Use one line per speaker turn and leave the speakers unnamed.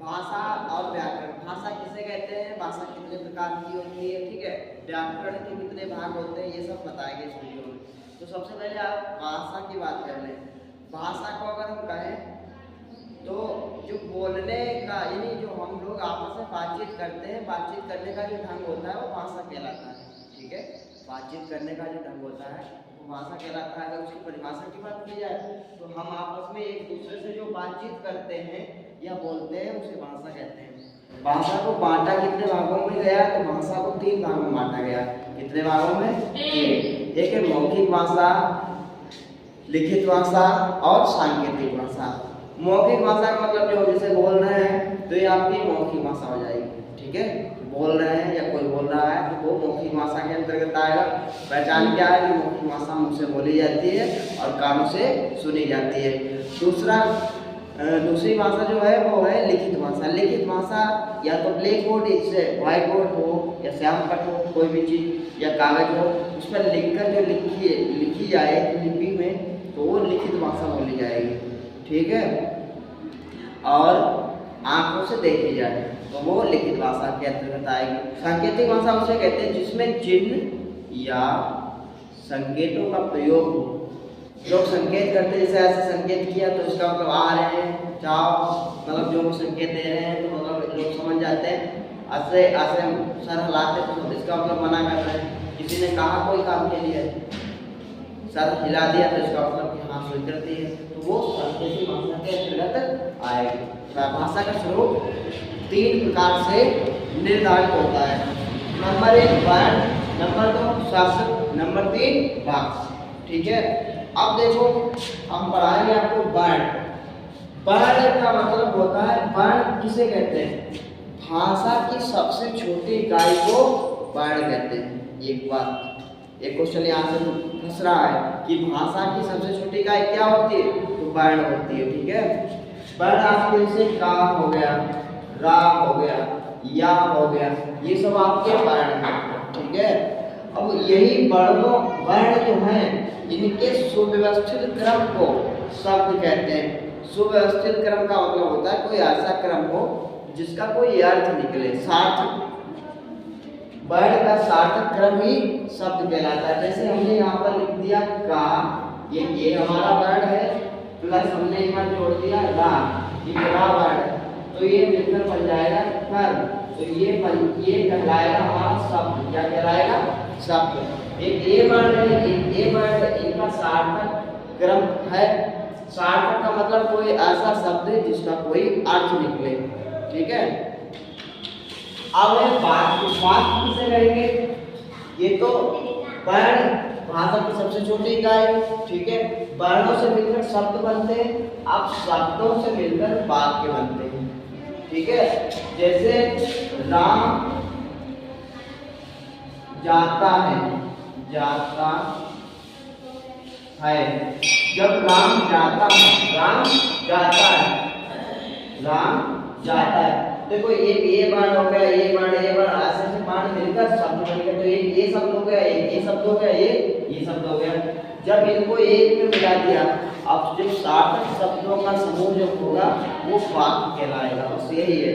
भाषा और व्याकरण। भाषा किसे कहते हैं, भाषा कितने प्रकार की होती है, ठीक है, व्याकरण के कितने भाग होते हैं, ये सब बताएंगे इस वीडियो में। तो सबसे पहले आप भाषा की बात कर लें। भाषा को अगर हम कहें तो जो बोलने का, यानी जो हम लोग आपस में बातचीत करते हैं, बातचीत करने का जो ढंग होता है वो भाषा कहलाता है, ठीक है। बातचीत करने का जो ढंग होता है वो भाषा कहलाता है। अगर उसकी परिभाषा की बात की जाए तो हम आपस में एक दूसरे से जो बातचीत करते हैं या बोलते हैं उसे भाषा कहते हैं। भाषा को बांटा कितने भागों में गया, तो भाषा को 3 भागों में बांटा गया। कितने भागों में? 3। एक है मौखिक भाषा, लिखित भाषा और सांकेतिक भाषा। मौखिक भाषा का मतलब जो जैसे बोल रहे हैं तो ये आपकी मौखिक भाषा हो जाएगी, ठीक है। बोल रहे हैं या कोई बोल रहा है तो वो मौखिक भाषा के अंतर्गत आएगा। पहचान क्या है कि मौखिक भाषा मुंह से बोली जाती है और कानों से सुनी जाती है। दूसरी भाषा जो है वो है लिखित भाषा। लिखित भाषा या तो ब्लैक बोर्ड से व्हाइट बोर्ड हो या श्याम पट हो, कोई भी चीज या कागज हो, उस पर लिखकर जो लिखी जाए लिपि में, तो वो लिखित भाषा बोली जाएगी, ठीक है। और आंखों से देखी जाए तो वो लिखित भाषा के अंतर्गत आएगी। सांकेतिक भाषा उसे कहते हैं जिसमें चिन्ह या संकेतों का प्रयोग हो। लोग संकेत करते हैं, जैसे ऐसे संकेत किया तो इसका मतलब आ रहे हैं, जाओ, मतलब जो संकेत दे रहे हैं तो मतलब लोग समझ जाते हैं। ऐसे ऐसे सर हिलाते तो इसका मतलब मना कर रहे हैं। किसी ने कहा कोई काम के लिए, सर हिला दिया तो इसका मतलब कि हाँ स्वीकृति है, तो वो सांकेतिक भाषा के अंतर्गत आएगी। भाषा का स्वरूप 3 प्रकार से निर्धारित होता है। नंबर 1 वर्ण, नंबर 2 शब्द, नंबर 3 वाक्य, ठीक है। अब देखो हम पढ़ाएंगे आपको वर्ण। वर्ण का मतलब होता है, वर्ण किसे कहते हैं? भाषा की सबसे छोटी इकाई को वर्ण कहते हैं। एक बात, एक क्वेश्चन यहाँ से फंस रहा है कि भाषा की सबसे छोटी इकाई क्या होती है, तो वर्ण होती है, ठीक है। वर्ण आपके जैसे का हो गया, रा हो गया, या हो गया, ये सब आपके वर्ण हैं, ठीक है। अब यही वर्ण जो हैं इनके सुव्यवस्थित क्रम को शब्द कहते हैं। सुव्यवस्थित क्रम का मतलब होता है कोई ऐसा क्रम हो जिसका कोई अर्थ निकले, सार्थक। वर्ण का सार्थक क्रम ही शब्द कहलाता है। जैसे हमने यहाँ पर लिख दिया का, ये हमारा वर्ण है, प्लस हमने यहाँ जोड़ दिया रा, ये रा वर्ण, तो ये मिलकर बन जाएगा कर्म। तो ये कहलाएगा हमारा शब्द। क्या कहलाएगा? शब्द। एक ये वर्ण है, एक ये वर्ण, इनका सार्थक क्रम है। सार्थक का मतलब कोई ऐसा शब्द है जिसका कोई अर्थ निकले, ठीक है। अब है वाक्य। वाक्य किसे कहेंगे? ये तो वर्ण भाषा की सबसे छोटी इकाई, ठीक है। वर्णों से मिलकर शब्द बनते हैं, अब शब्दों से मिलकर वाक्य बनते हैं, ठीक है। जैसे राम जाता है, जाता है। जब राम जाता है, राम जाता है, राम जाता है। देखो ये वर्ण हो गया, ये वर्ण, ये वर्ण, ऐसे से वर्ण मिलकर शब्द बन गया। तो ये शब्द हो गया, ये शब्द हो गया, ये शब्द हो गया। जब इनको एक में मिला दिया, अब जो सार्थक शब्दों का समूह जो होगा वो वाक्य कहलाएगा। बस यही है।